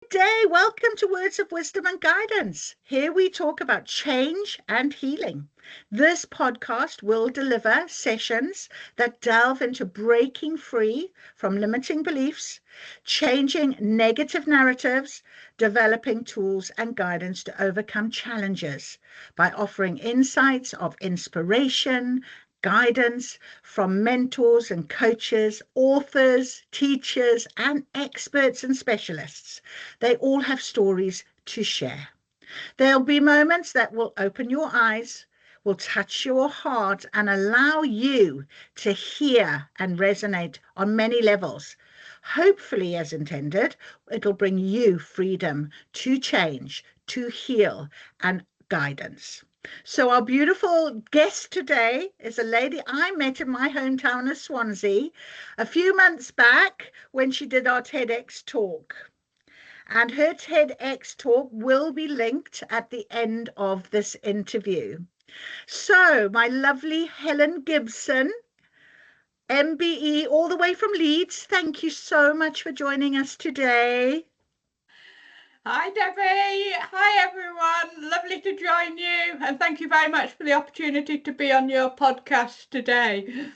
Day, welcome to Words of Wisdom and Guidance. Here we talk about change and healing. This podcast will deliver sessions that delve into breaking free from limiting beliefs, changing negative narratives, developing tools and guidance to overcome challenges by offering insights of inspiration, guidance from mentors and coaches, authors, teachers, and experts and specialists. They all have stories to share. There'll be moments that will open your eyes, will touch your heart, and allow you to hear and resonate on many levels. Hopefully, as intended, it'll bring you freedom to change, to heal, and guidance. So our beautiful guest today is a lady I met in my hometown of Swansea a few months back when she did our TEDx talk. And her TEDx talk will be linked at the end of this interview. So my lovely Helen Gibson MBE, all the way from Leeds, thank you so much for joining us today. Hi Debbie, hi everyone, lovely to join you, and thank you very much for the opportunity to be on your podcast today.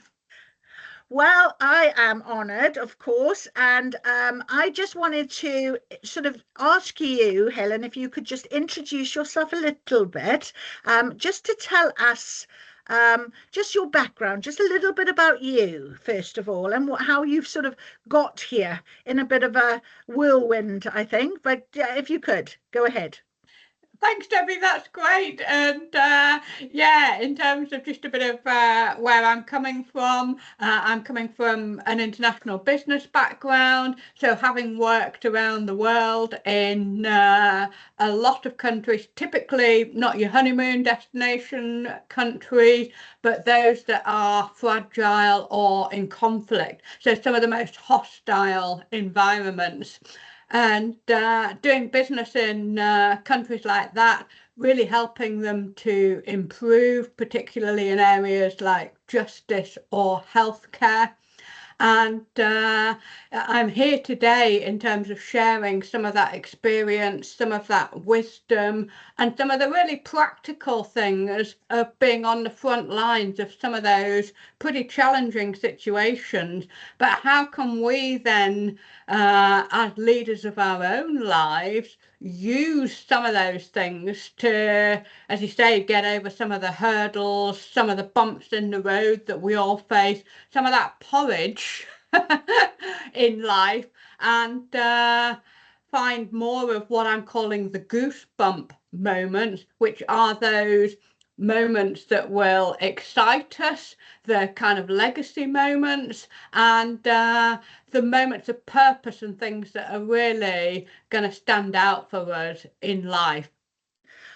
Well, I am honoured, of course, and I just wanted to sort of ask you, Helen, if you could just introduce yourself a little bit, just to tell us just your background, just a little bit about you, first of all, and how you've sort of got here in a bit of a whirlwind, I think. But if you could, go ahead. Thanks, Debbie, that's great. And yeah, in terms of just a bit of where I'm coming from an international business background. So having worked around the world in a lot of countries, typically not your honeymoon destination countries, but those that are fragile or in conflict. So some of the most hostile environments. And doing business in countries like that, really helping them to improve, particularly in areas like justice or healthcare. And I'm here today in terms of sharing some of that experience, some of that wisdom, and some of the really practical things of being on the front lines of some of those pretty challenging situations. But how can we then, as leaders of our own lives, use some of those things to, as you say, get over some of the hurdles, some of the bumps in the road that we all face, some of that porridge in life, and find more of what I'm calling the goosebump moments, which are those moments that will excite us, the kind of legacy moments, and the moments of purpose and things that are really going to stand out for us in life.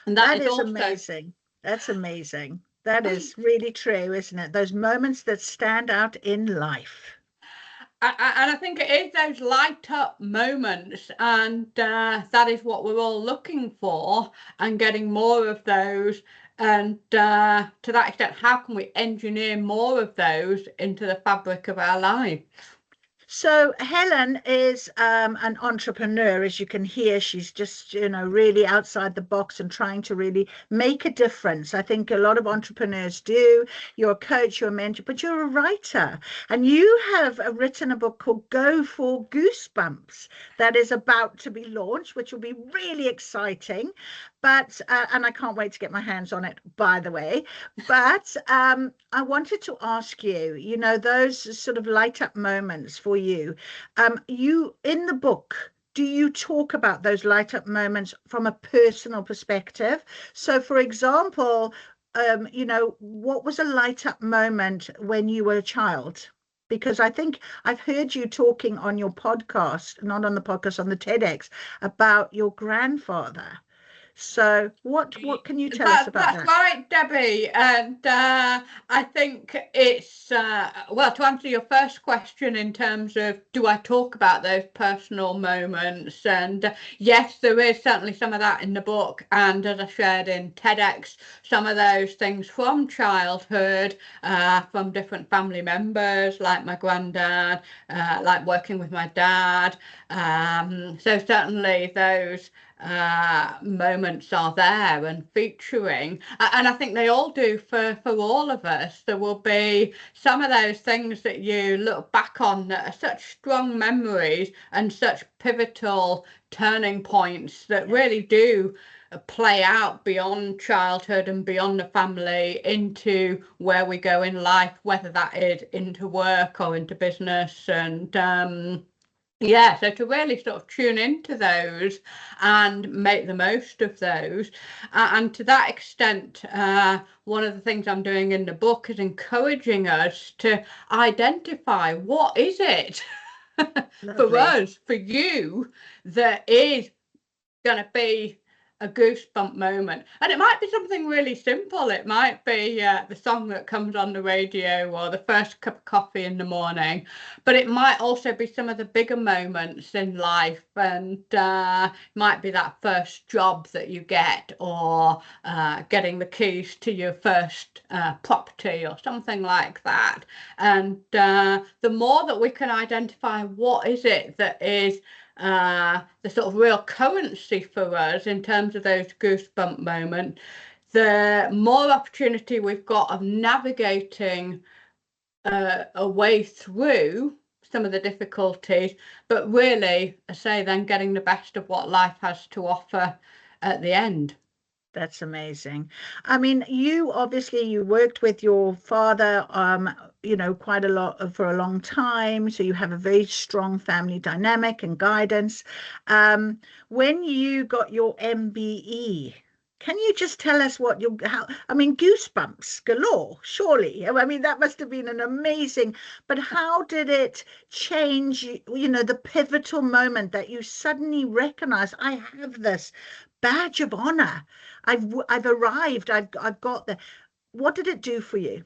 And that is also amazing. That's amazing. That is really true, isn't it? Those moments that stand out in life. And I think it is those light up moments, and that is what we're all looking for, and getting more of those. And to that extent, how can we engineer more of those into the fabric of our life? So Helen is an entrepreneur, as you can hear. She's just, really outside the box and trying to really make a difference. I think a lot of entrepreneurs do. You're a coach, you're a mentor, but you're a writer. And you have written a book called Go for Goosebumps that is about to be launched, which will be really exciting. But, and I can't wait to get my hands on it, by the way. But I wanted to ask you, those sort of light up moments for you. You, in the book, do you talk about those light up moments from a personal perspective? So, for example, what was a light up moment when you were a child? Because I think I've heard you talking on your podcast, not on the podcast, on the TEDx, about your grandfather. So what can you tell us about That's that? right, Debbie. And I think it's, well, to answer your first question in terms of do I talk about those personal moments? And yes, there is certainly some of that in the book. And as I shared in TEDx, some of those things from childhood, from different family members, like my granddad, like working with my dad. So certainly those moments are there and featuring, and I think they all do for all of us. There will be some of those things that you look back on that are such strong memories and such pivotal turning points that really do play out beyond childhood and beyond the family into where we go in life, whether that is into work or into business. And yeah, so to really sort of tune into those and make the most of those. And to that extent, one of the things I'm doing in the book is encouraging us to identify what is it for us, for you, that is going to be a goosebump moment. And it might be something really simple. It might be the song that comes on the radio or the first cup of coffee in the morning, but it might also be some of the bigger moments in life, and might be that first job that you get, or getting the keys to your first property or something like that. And the more that we can identify what is it that is the sort of real currency for us in terms of those goosebump moments, the more opportunity we've got of navigating a way through some of the difficulties, but really, I say, then getting the best of what life has to offer at the end. That's amazing. I mean, you worked with your father, quite a lot for a long time. So you have a very strong family dynamic and guidance. When you got your MBE, can you just tell us I mean, goosebumps galore, surely. I mean, that must have been an amazing, but how did it change, the pivotal moment that you suddenly recognize, I have this badge of honor. I've arrived. I've got there. What did it do for you?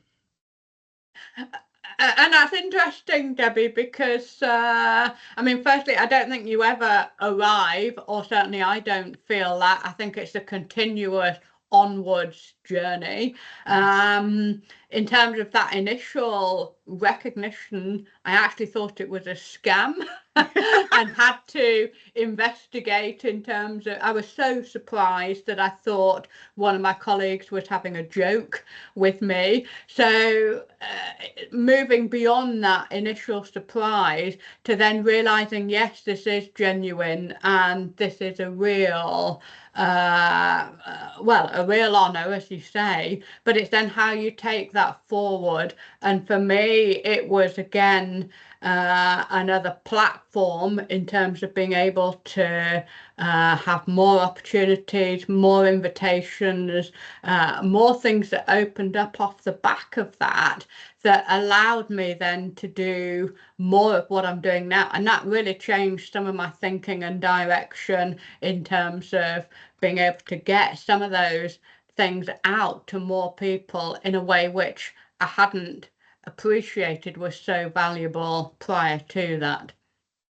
And that's interesting, Debbie, because I mean, firstly, I don't think you ever arrive, or certainly I don't feel that. I think it's a continuous onwards journey. In terms of that initial recognition, I actually thought it was a scam and had to investigate. In terms of, I was so surprised that I thought one of my colleagues was having a joke with me. So moving beyond that initial surprise to then realizing, yes, this is genuine and this is a real a real honor, as you say, but it's then how you take that forward. And for me, it was again another platform in terms of being able to have more opportunities, more invitations, more things that opened up off the back of that, that allowed me then to do more of what I'm doing now. And that really changed some of my thinking and direction in terms of being able to get some of those things out to more people in a way which I hadn't appreciated was so valuable prior to that.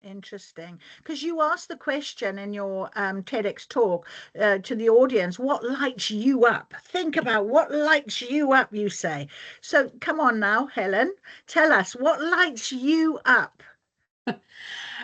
Interesting. Because you asked the question in your TEDx talk to the audience, what lights you up? Think about what lights you up, you say. So come on now, Helen, tell us what lights you up.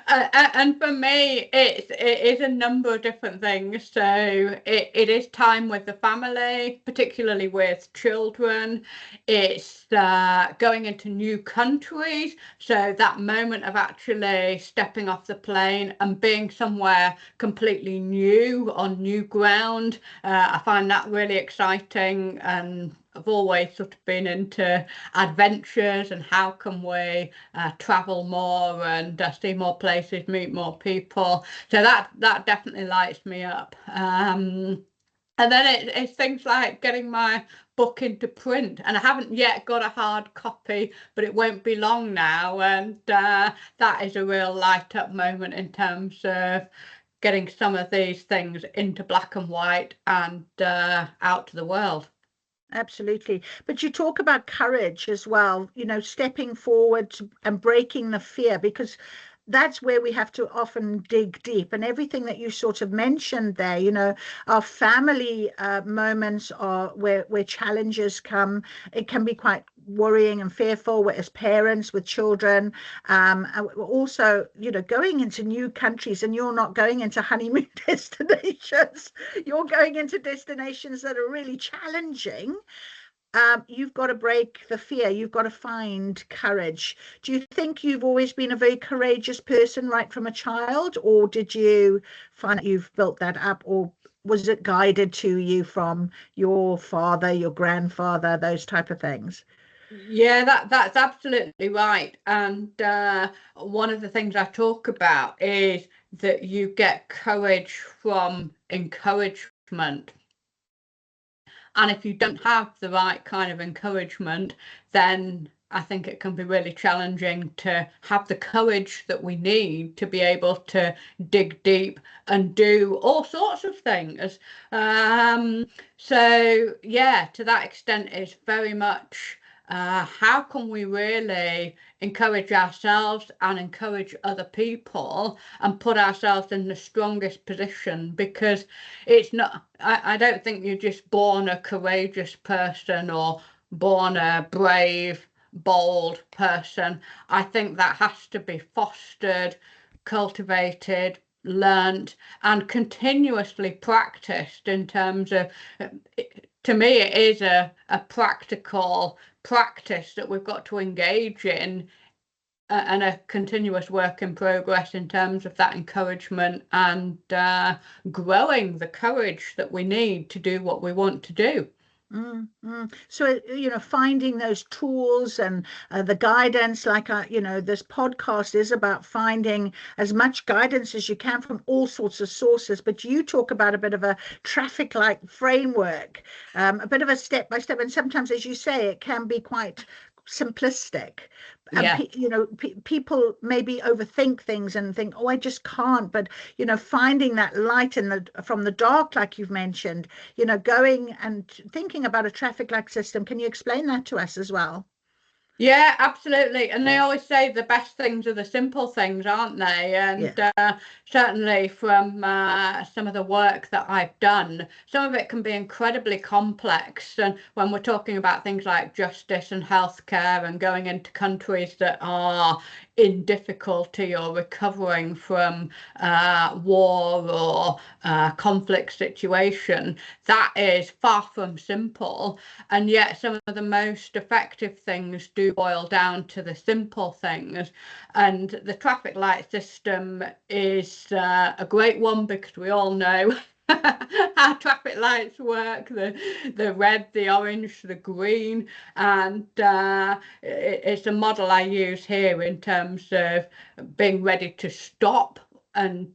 And for me, it is a number of different things. So it is time with the family, particularly with children. It's going into new countries. So that moment of actually stepping off the plane and being somewhere completely new on new ground, I find that really exciting. And I've always sort of been into adventures and how can we travel more and see more places, meet more people. So that definitely lights me up. And then it's things like getting my book into print, and I haven't yet got a hard copy, but it won't be long now. And that is a real light up moment in terms of getting some of these things into black and white and out to the world. Absolutely. But you talk about courage as well, stepping forward and breaking the fear, because that's where we have to often dig deep. And everything that you sort of mentioned there, our family moments are where challenges come. It can be quite worrying and fearful as parents with children. Also, going into new countries, and you're not going into honeymoon destinations, you're going into destinations that are really challenging. You've got to break the fear. You've got to find courage. Do you think you've always been a very courageous person right from a child, or did you find that you've built that up, or was it guided to you from your father, your grandfather, those type of things? Yeah, that's absolutely right. And one of the things I talk about is that you get courage from encouragement. And if you don't have the right kind of encouragement, then I think it can be really challenging to have the courage that we need to be able to dig deep and do all sorts of things. So yeah, to that extent, it's very much how can we really encourage ourselves and encourage other people and put ourselves in the strongest position, because it's not, I don't think you're just born a courageous person or born a brave, bold person. I think that has to be fostered, cultivated, learnt, and continuously practiced in terms of, to me, it is a practical practice that we've got to engage in, and a continuous work in progress in terms of that encouragement and growing the courage that we need to do what we want to do. So, finding those tools and the guidance, like, this podcast is about finding as much guidance as you can from all sorts of sources. But you talk about a bit of a traffic light framework, a bit of a step by step. And sometimes, as you say, it can be quite simplistic. And Yeah. people maybe overthink things and think, oh, I just can't. But finding that light from the dark, like you've mentioned, going and thinking about a traffic light system. Can you explain that to us as well? Yeah, absolutely. And they always say the best things are the simple things, aren't they? Yeah. And certainly from some of the work that I've done, some of it can be incredibly complex. And when we're talking about things like justice and healthcare and going into countries that are in difficulty or recovering from war or conflict situation, that is far from simple. And yet some of the most effective things do boil down to the simple things. And the traffic light system is a great one, because we all know how traffic lights work, the red, the orange, the green. And it's a model I use here in terms of being ready to stop and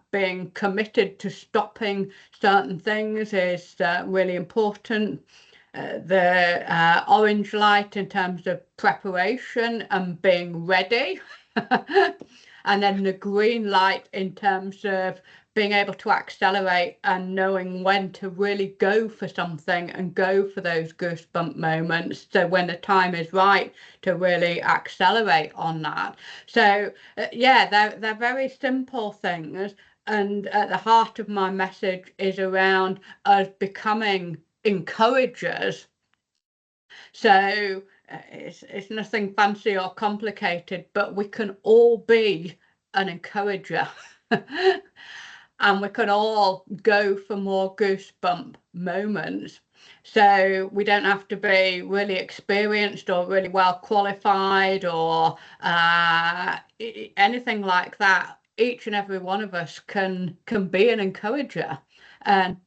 being committed to stopping certain things is really important. The orange light in terms of preparation and being ready. And then the green light in terms of being able to accelerate and knowing when to really go for something and go for those goosebump moments. So when the time is right to really accelerate on that. So yeah, they're very simple things. And at the heart of my message is around us becoming encouragers. So it's nothing fancy or complicated, but we can all be an encourager. And we can all go for more goosebump moments. So we don't have to be really experienced or really well qualified or anything like that. Each and every one of us can be an encourager. And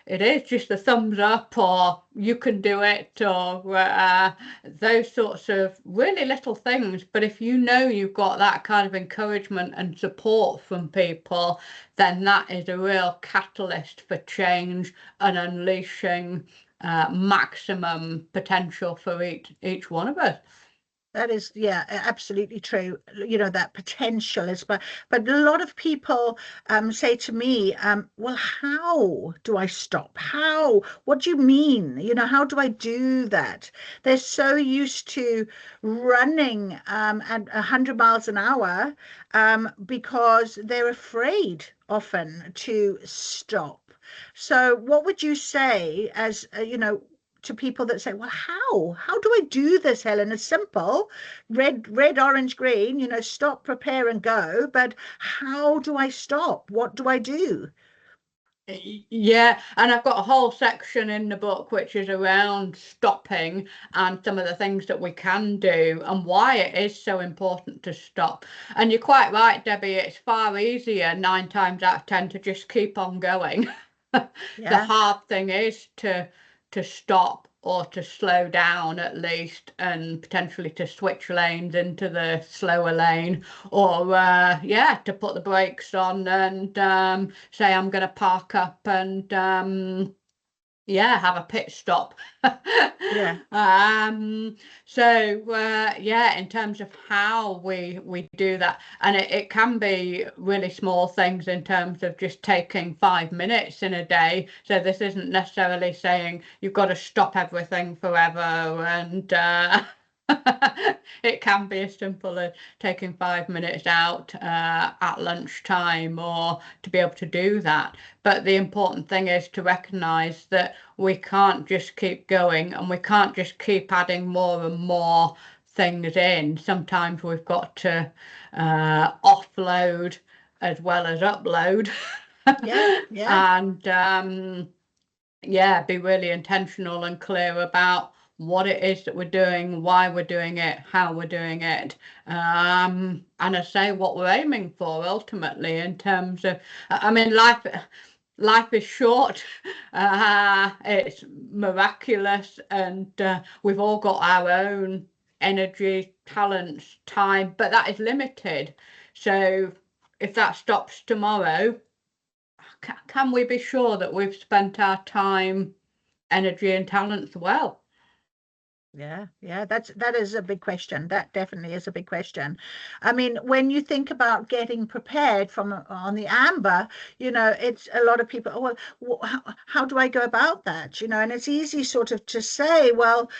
it is just a thumbs up, or you can do it, or those sorts of really little things. But if you know you've got that kind of encouragement and support from people, then that is a real catalyst for change and unleashing maximum potential for each one of us. That is, yeah, absolutely true. You know, that potential is, but a lot of people say to me, well, how do I stop? How? What do you mean? You know, how do I do that? They're so used to running at 100 miles an hour because they're afraid often to stop. So, what would you say as, to people that say, well, how do I do this, Helen? It's simple. Red, orange, green, stop, prepare, and go. But how do I stop? What do I do? Yeah, and I've got a whole section in the book which is around stopping and some of the things that we can do and why it is so important to stop. And you're quite right, Debbie, it's far easier 9 times out of 10 to just keep on going. The Yeah, hard thing is to stop or to slow down at least, and potentially to switch lanes into the slower lane, or yeah, to put the brakes on and say I'm going to park up and yeah, have a pit stop. yeah, So yeah, in terms of how we do that, and it can be really small things in terms of just taking 5 minutes in a day. So this isn't necessarily saying you've got to stop everything forever, and it can be as simple as taking 5 minutes out at lunchtime, or to be able to do that. But the important thing is to recognize that we can't just keep going, and we can't just keep adding more and more things in. Sometimes we've got to offload as well as upload. yeah, yeah, And yeah, be really intentional and clear about what it is that we're doing, why we're doing it, how we're doing it, and I say what we're aiming for ultimately in terms of, I mean, life is short. It's miraculous, and we've all got our own energy, talents, time, but that is limited. So if that stops tomorrow, can we be sure that we've spent our time, energy, and talents well? yeah, yeah. That is a big question. That definitely is a big question. I mean, when you think about getting prepared from on the amber, it's a lot of people, oh, well, how do I go about that? And it's easy sort of to say, well,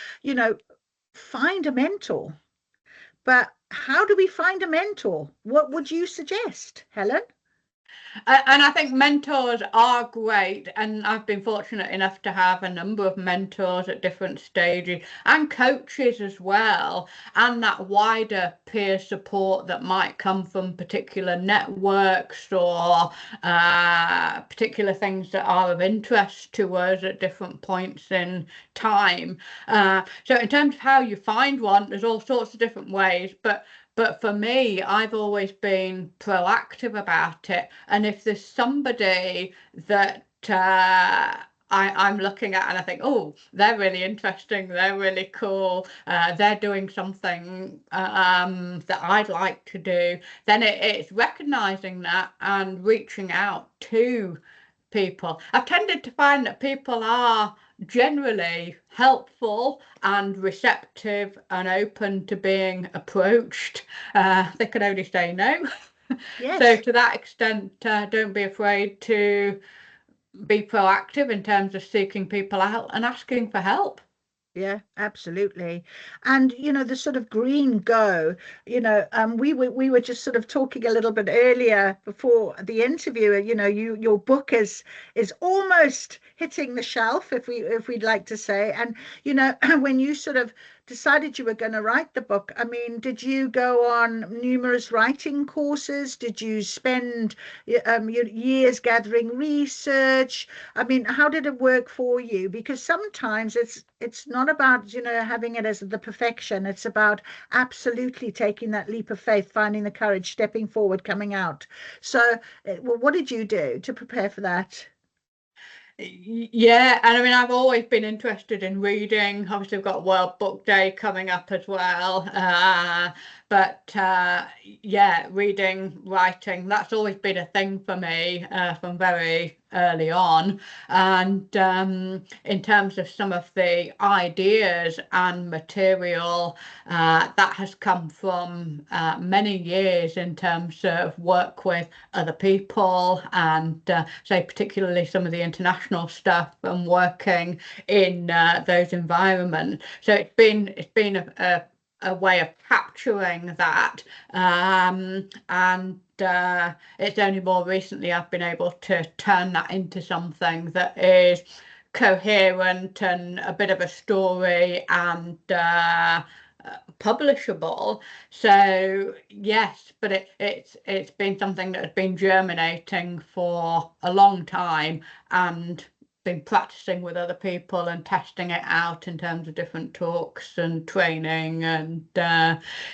find a mentor. But how do we find a mentor? What would you suggest, Helen? And I think mentors are great, and I've been fortunate enough to have a number of mentors at different stages, and coaches as well, and that wider peer support that might come from particular networks, or particular things that are of interest to us at different points in time. So in terms of how you find one, there's all sorts of different ways, but for me, I've always been proactive about it. And if there's somebody that I'm looking at and I think, oh, they're really interesting, they're really cool, they're doing something that I'd like to do, then it's recognizing that and reaching out to people. I've tended to find that people are generally helpful and receptive and open to being approached. They can only say no. So Yes. to that extent, don't be afraid to be proactive in terms of seeking people out and asking for help. Yeah, absolutely. And the sort of green go, we were just sort of talking a little bit earlier before the interview, your book is almost hitting the shelf, if we'd like to say. And when you sort of decided you were going to write the book, I mean, did you go on numerous writing courses? Did you spend your years gathering research? I mean, how did it work for you? Because sometimes it's not about, having it as the perfection. It's about absolutely taking that leap of faith, finding the courage, stepping forward, coming out. So, well, what did you do to prepare for that? Yeah, and I mean, I've always been interested in reading. Obviously, we've got World Book Day coming up as well. but yeah, reading, writing, that's always been a thing for me from very early on. And in terms of some of the ideas and material, that has come from many years in terms of work with other people, and say particularly some of the international stuff and working in those environments. So it's been a way of capturing that, and it's only more recently I've been able to turn that into something that is coherent and a bit of a story and publishable. So yes, but it's been something that has been germinating for a long time, and been practicing with other people and testing it out in terms of different talks and training, and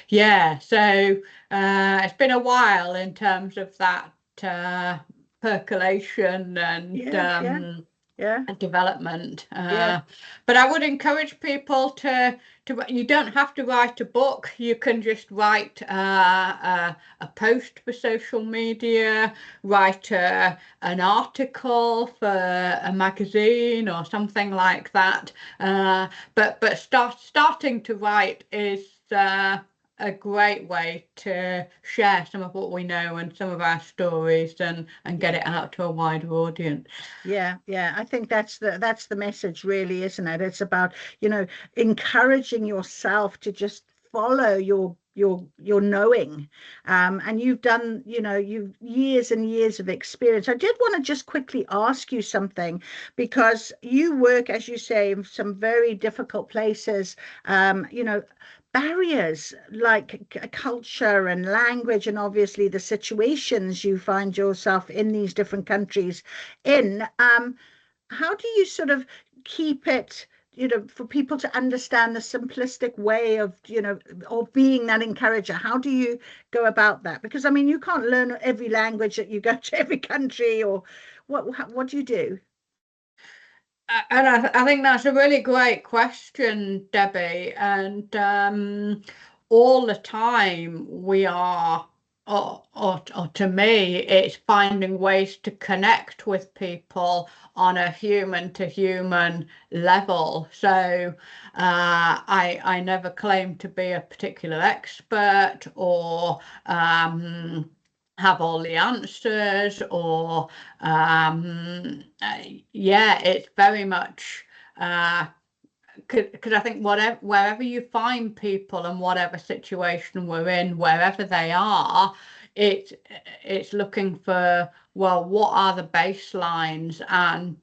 yeah, so it's been a while in terms of that percolation and development. But I would encourage people to you don't have to write a book. You can just write a post for social media, write an article for a magazine or something like that. But starting to write is a great way to share some of what we know and some of our stories, and get it out to a wider audience. Yeah, I think that's the message, really, isn't it? It's about, encouraging yourself to just follow your knowing. And you've done, you've years and years of experience. I did want to just quickly ask you something, because you work, as you say, in some very difficult places. Barriers like culture and language, and obviously the situations you find yourself in these different countries in. How do you sort of keep it, for people to understand the simplistic way of, of being that encourager? How do you go about that? Because I mean, you can't learn every language that you go to every country, or what do you do? And I think that's a really great question, Debbie. And all the time we are, or to me, it's finding ways to connect with people on a human to human level. So I never claim to be a particular expert or have all the answers, or yeah, it's very much because I think wherever you find people and whatever situation we're in, wherever they are, it's looking for, well, what are the baselines, and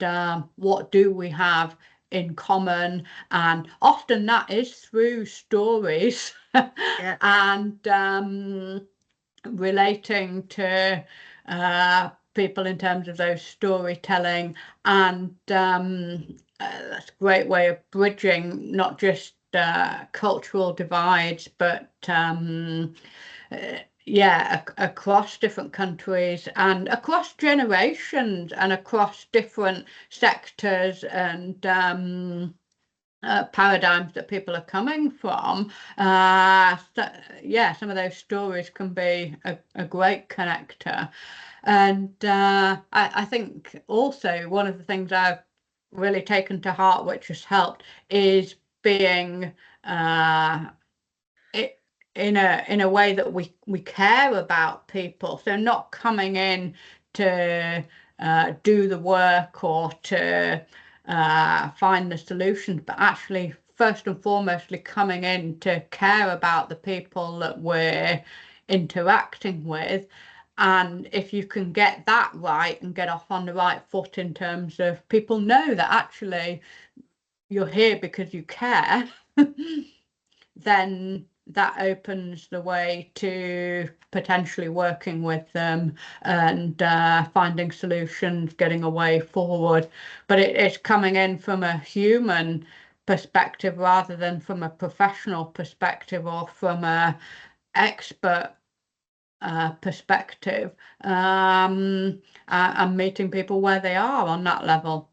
what do we have in common, and often that is through stories. And relating to people in terms of those storytelling, and that's a great way of bridging not just cultural divides, but yeah, across different countries and across generations and across different sectors and paradigms that people are coming from. Yeah, some of those stories can be a great connector. And I think also one of the things I've really taken to heart, which has helped, is being in a way that we care about people. So not coming in to do the work or to find the solutions, but actually first and foremostly coming in to care about the people that we're interacting with. And if you can get that right and get off on the right foot in terms of people know that actually you're here because you care, then that opens the way to potentially working with them and finding solutions, getting a way forward. But it's coming in from a human perspective rather than from a professional perspective or from a expert perspective, and meeting people where they are on that level.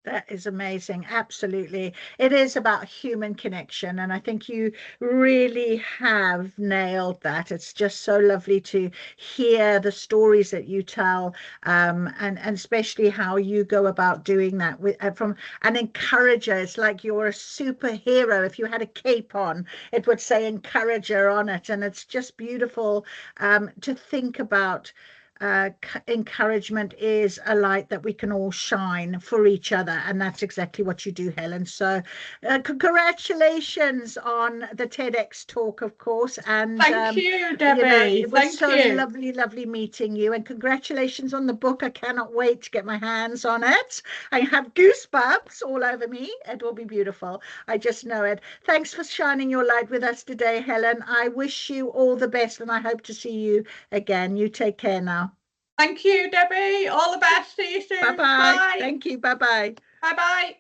That is amazing. Absolutely. It is about human connection. And I think you really have nailed that. It's just so lovely to hear the stories that you tell, and especially how you go about doing that with, from an encourager. It's like you're a superhero. If you had a cape on, it would say encourager on it. And it's just beautiful, to think about. Encouragement is a light that we can all shine for each other, and that's exactly what you do, Helen. So, congratulations on the TEDx talk, of course, and Thank you, you know, Debbie. it was Thank so you. lovely, lovely meeting you, and congratulations on the book. I cannot wait to get my hands on it. I have goosebumps all over me. It will be beautiful. I just know it. Thanks for shining your light with us today, Helen. I wish you all the best, and I hope to see you again. You take care now. Thank you, Debbie. All the best. See you Bye soon. bye. Bye. Thank you. Bye bye. Bye bye.